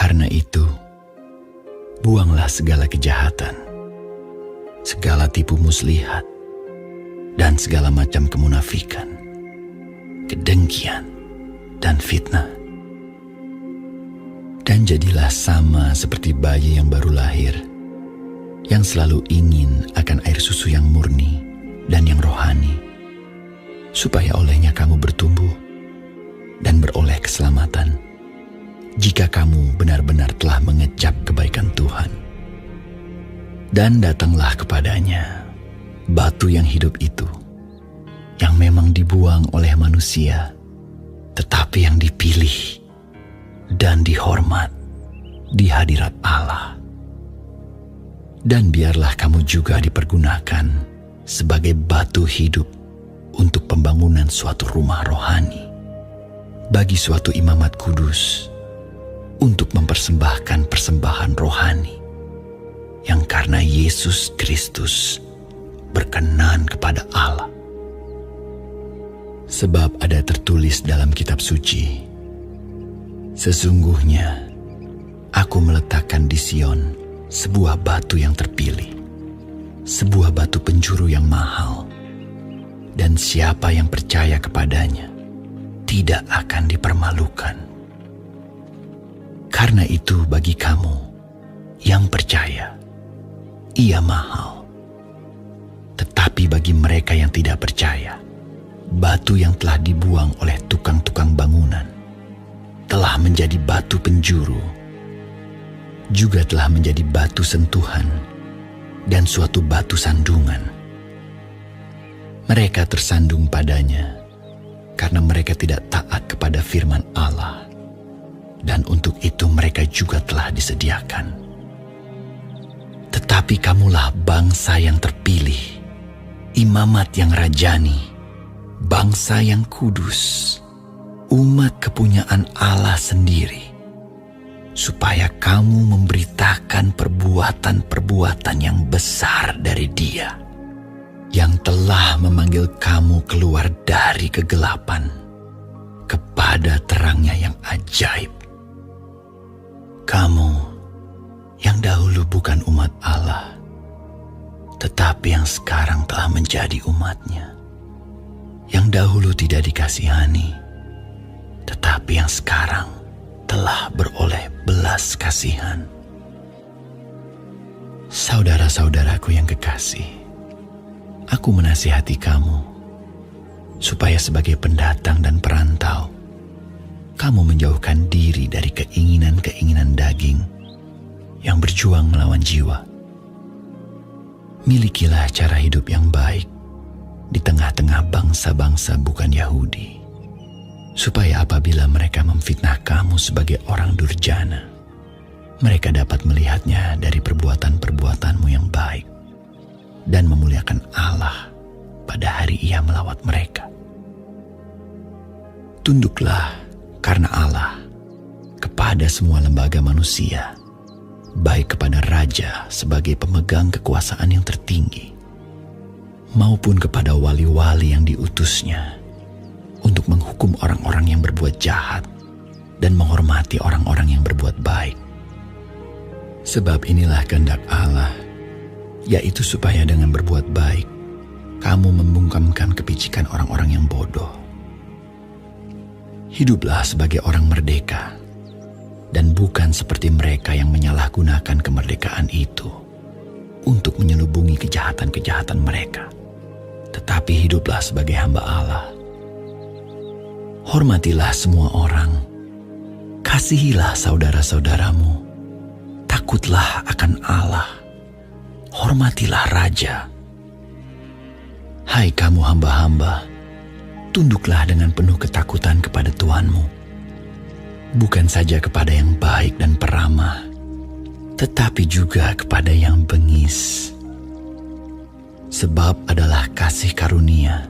Karena itu, buanglah segala kejahatan, segala tipu muslihat, dan segala macam kemunafikan, kedengkian, dan fitnah. Dan jadilah sama seperti bayi yang baru lahir, yang selalu ingin akan air susu yang murni dan yang rohani, supaya olehnya kamu bertumbuh dan beroleh keselamatan, jika kamu benar-benar telah mengecap kebaikan Tuhan. Dan datanglah kepadanya batu yang hidup itu, yang memang dibuang oleh manusia, tetapi yang dipilih dan dihormat di hadirat Allah. Dan biarlah kamu juga dipergunakan sebagai batu hidup untuk pembangunan suatu rumah rohani, bagi suatu imamat kudus, untuk mempersembahkan persembahan rohani yang karena Yesus Kristus berkenan kepada Allah. Sebab ada tertulis dalam kitab suci, sesungguhnya aku meletakkan di Sion sebuah batu yang terpilih, sebuah batu penjuru yang mahal, dan siapa yang percaya kepadanya tidak akan dipermalukan. Karena itu bagi kamu yang percaya, ia mahal. Tetapi bagi mereka yang tidak percaya, batu yang telah dibuang oleh tukang-tukang bangunan telah menjadi batu penjuru, juga telah menjadi batu sentuhan dan suatu batu sandungan. Mereka tersandung padanya karena mereka tidak taat kepada firman Allah, dan untuk itu mereka juga telah disediakan. Tetapi kamulah bangsa yang terpilih, imamat yang rajani, bangsa yang kudus, umat kepunyaan Allah sendiri, supaya kamu memberitakan perbuatan-perbuatan yang besar dari Dia, yang telah memanggil kamu keluar dari kegelapan kepada terangnya yang ajaib. Kamu yang dahulu bukan umat Allah, tetapi yang sekarang telah menjadi umat-Nya, yang dahulu tidak dikasihani, tetapi yang sekarang telah beroleh belas kasihan. Saudara-saudaraku yang kekasih, aku menasihati kamu supaya sebagai pendatang dan perantau, kamu menjauhkan diri dari keinginan-keinginan daging yang berjuang melawan jiwa. Milikilah cara hidup yang baik di tengah-tengah bangsa-bangsa bukan Yahudi, supaya apabila mereka memfitnah kamu sebagai orang durjana, mereka dapat melihatnya dari perbuatan-perbuatanmu yang baik dan memuliakan Allah pada hari Ia melawat mereka. Tunduklah karena Allah kepada semua lembaga manusia, baik kepada raja sebagai pemegang kekuasaan yang tertinggi, maupun kepada wali-wali yang diutusnya, untuk menghukum orang-orang yang berbuat jahat dan menghormati orang-orang yang berbuat baik. Sebab inilah kehendak Allah, yaitu supaya dengan berbuat baik, kamu membungkamkan kepicikan orang-orang yang bodoh. Hiduplah sebagai orang merdeka, dan bukan seperti mereka yang menyalahgunakan kemerdekaan itu untuk menyelubungi kejahatan-kejahatan mereka, tetapi hiduplah sebagai hamba Allah. Hormatilah semua orang, kasihilah saudara-saudaramu, takutlah akan Allah, hormatilah raja. Hai kamu hamba-hamba, tunduklah dengan penuh ketakutan kepada Tuhanmu, bukan saja kepada yang baik dan peramah, tetapi juga kepada yang bengis. Sebab adalah kasih karunia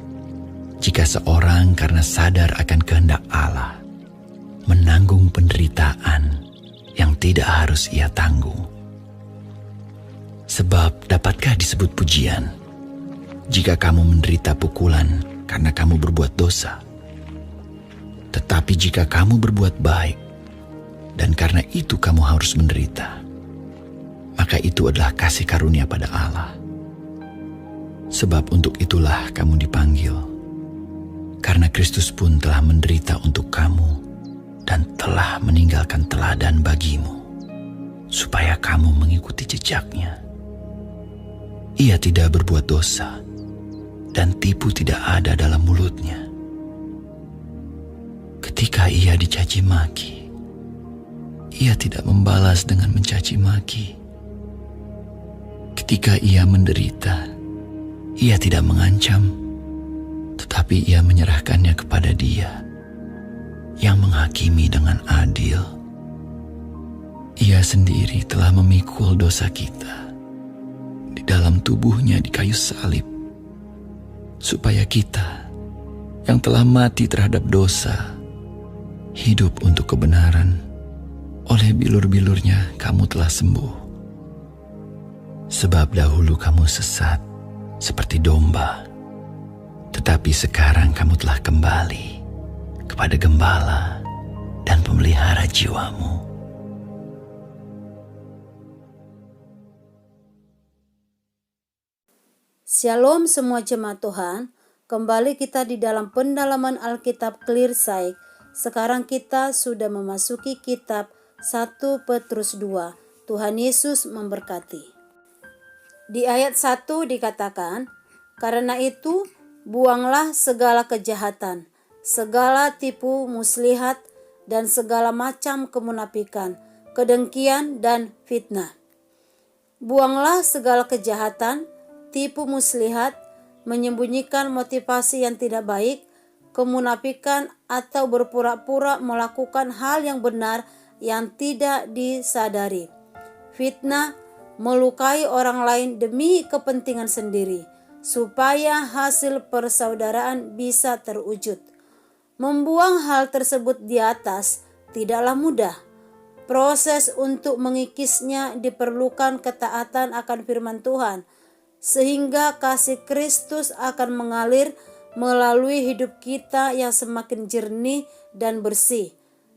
jika seorang karena sadar akan kehendak Allah menanggung penderitaan yang tidak harus ia tanggung. Sebab dapatkah disebut pujian jika kamu menderita pukulan karena kamu berbuat dosa? Tetapi jika kamu berbuat baik, dan karena itu kamu harus menderita, maka itu adalah kasih karunia pada Allah. Sebab untuk itulah kamu dipanggil, karena Kristus pun telah menderita untuk kamu dan telah meninggalkan teladan bagimu, supaya kamu mengikuti jejaknya. Ia tidak berbuat dosa, dan tipu tidak ada dalam mulutnya. Ketika ia dicaci maki, ia tidak membalas dengan mencaci maki. Ketika ia menderita, ia tidak mengancam, tetapi ia menyerahkannya kepada Dia yang menghakimi dengan adil. Ia sendiri telah memikul dosa kita di dalam tubuhnya di kayu salib, supaya kita yang telah mati terhadap dosa hidup untuk kebenaran. Oleh bilur-bilurnya kamu telah sembuh. Sebab dahulu kamu sesat seperti domba, tetapi sekarang kamu telah kembali kepada Gembala dan Pemelihara jiwamu. Shalom semua jemaat Tuhan. Kembali kita di dalam pendalaman Alkitab Clear Sight. Sekarang kita sudah memasuki kitab 1 Petrus 2. Tuhan Yesus memberkati. Di ayat 1 dikatakan, karena itu buanglah segala kejahatan, segala tipu muslihat, dan segala macam kemunafikan, kedengkian, dan fitnah. Buanglah segala kejahatan, tipu muslihat, menyembunyikan motivasi yang tidak baik, kemunafikan atau berpura-pura melakukan hal yang benar yang tidak disadari. Fitnah, melukai orang lain demi kepentingan sendiri, supaya hasil persaudaraan bisa terwujud. Membuang hal tersebut di atas tidaklah mudah. Proses untuk mengikisnya diperlukan ketaatan akan firman Tuhan, sehingga kasih Kristus akan mengalir melalui hidup kita yang semakin jernih dan bersih.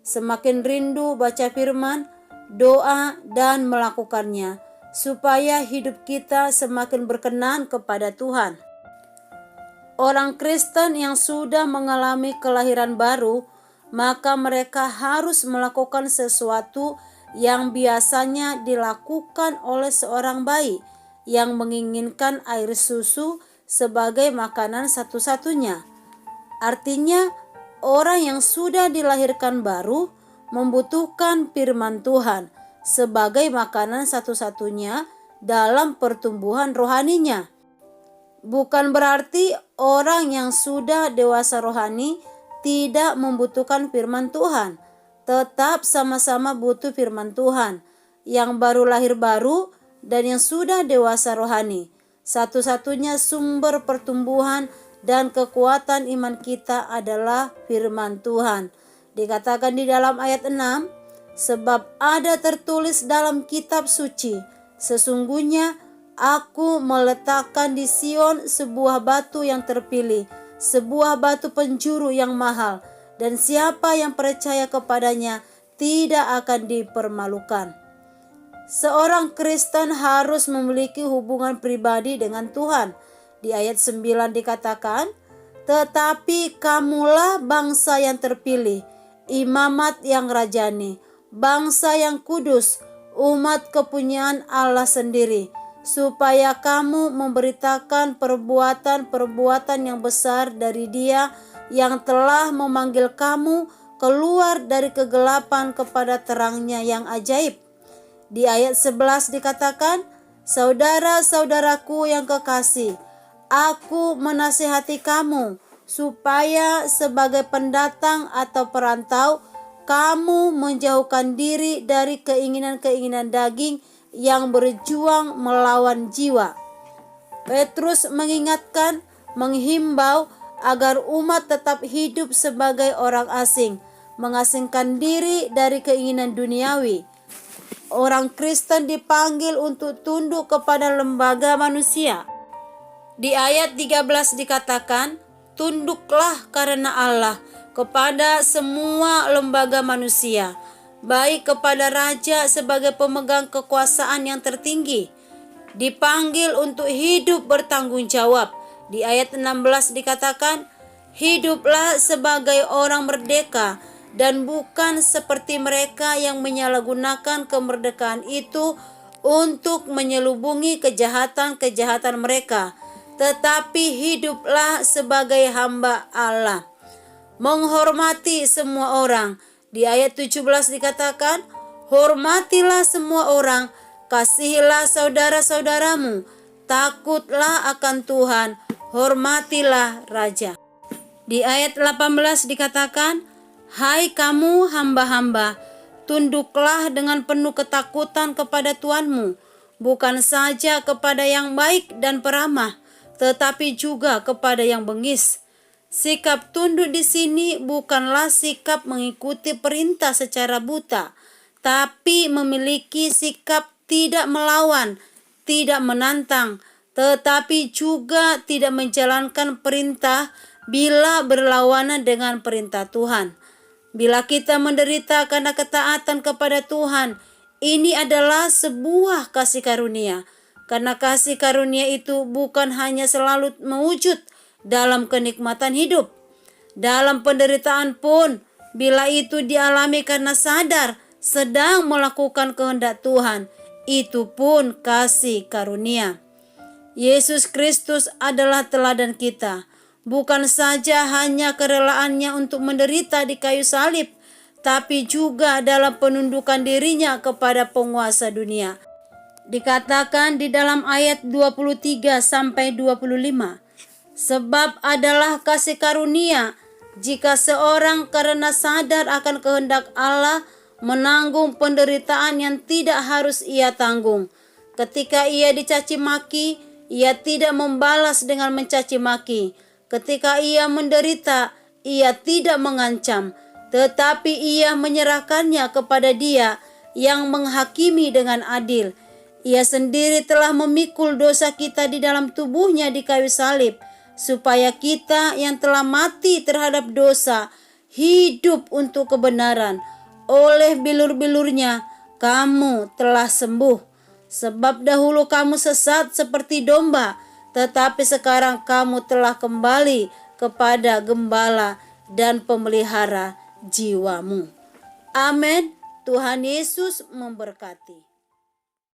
Semakin rindu baca firman, doa, dan melakukannya, supaya hidup kita semakin berkenan kepada Tuhan. Orang Kristen yang sudah mengalami kelahiran baru, maka mereka harus melakukan sesuatu yang biasanya dilakukan oleh seorang bayi yang menginginkan air susu sebagai makanan satu-satunya. Artinya, orang yang sudah dilahirkan baru membutuhkan firman Tuhan sebagai makanan satu-satunya dalam pertumbuhan rohaninya. Bukan berarti orang yang sudah dewasa rohani tidak membutuhkan firman Tuhan. Tetap sama-sama butuh firman Tuhan. Yang baru lahir baru dan yang sudah dewasa rohani. Satu-satunya sumber pertumbuhan dan kekuatan iman kita adalah firman Tuhan. Dikatakan di dalam ayat 6, sebab ada tertulis dalam kitab suci, sesungguhnya aku meletakkan di Sion sebuah batu yang terpilih, sebuah batu penjuru yang mahal, dan siapa yang percaya kepadanya tidak akan dipermalukan. Seorang Kristen harus memiliki hubungan pribadi dengan Tuhan. Di ayat 9 dikatakan, tetapi kamulah bangsa yang terpilih, imamat yang rajani, bangsa yang kudus, umat kepunyaan Allah sendiri, supaya kamu memberitakan perbuatan-perbuatan yang besar dari Dia yang telah memanggil kamu keluar dari kegelapan kepada terangnya yang ajaib. Di ayat 11 dikatakan, saudara-saudaraku yang kekasih, aku menasihati kamu supaya sebagai pendatang atau perantau, kamu menjauhkan diri dari keinginan-keinginan daging yang berjuang melawan jiwa. Petrus mengingatkan, menghimbau agar umat tetap hidup sebagai orang asing, mengasingkan diri dari keinginan duniawi. Orang Kristen dipanggil untuk tunduk kepada lembaga manusia. Di ayat 13 dikatakan, tunduklah karena Allah kepada semua lembaga manusia, baik kepada raja sebagai pemegang kekuasaan yang tertinggi. Dipanggil untuk hidup bertanggung jawab. Di ayat 16 dikatakan, hiduplah sebagai orang merdeka dan bukan seperti mereka yang menyalahgunakan kemerdekaan itu untuk menyelubungi kejahatan-kejahatan mereka, tetapi hiduplah sebagai hamba Allah. Menghormati semua orang. Di ayat 17 dikatakan, hormatilah semua orang, kasihilah saudara-saudaramu, takutlah akan Tuhan, hormatilah raja. Di ayat 18 dikatakan, hai kamu hamba-hamba, tunduklah dengan penuh ketakutan kepada Tuhanmu, bukan saja kepada yang baik dan peramah, tetapi juga kepada yang bengis. Sikap tunduk di sini bukanlah sikap mengikuti perintah secara buta, tapi memiliki sikap tidak melawan, tidak menantang, tetapi juga tidak menjalankan perintah bila berlawanan dengan perintah Tuhan. Bila kita menderita karena ketaatan kepada Tuhan, ini adalah sebuah kasih karunia. Karena kasih karunia itu bukan hanya selalu mewujud dalam kenikmatan hidup. Dalam penderitaan pun, bila itu dialami karena sadar sedang melakukan kehendak Tuhan, itu pun kasih karunia. Yesus Kristus adalah teladan kita. Bukan saja hanya kerelaannya untuk menderita di kayu salib, tapi juga dalam penundukan dirinya kepada penguasa dunia. Dikatakan di dalam ayat 23 sampai 25, sebab adalah kasih karunia jika seorang karena sadar akan kehendak Allah menanggung penderitaan yang tidak harus ia tanggung. Ketika ia dicaci maki, ia tidak membalas dengan mencaci maki. Ketika ia menderita, ia tidak mengancam, tetapi ia menyerahkannya kepada Dia yang menghakimi dengan adil. Ia sendiri telah memikul dosa kita di dalam tubuhnya di kayu salib, supaya kita yang telah mati terhadap dosa hidup untuk kebenaran. Oleh bilur-bilurnya kamu telah sembuh. Sebab dahulu kamu sesat seperti domba, tetapi sekarang kamu telah kembali kepada gembala dan pemelihara jiwamu. Amin. Tuhan Yesus memberkati.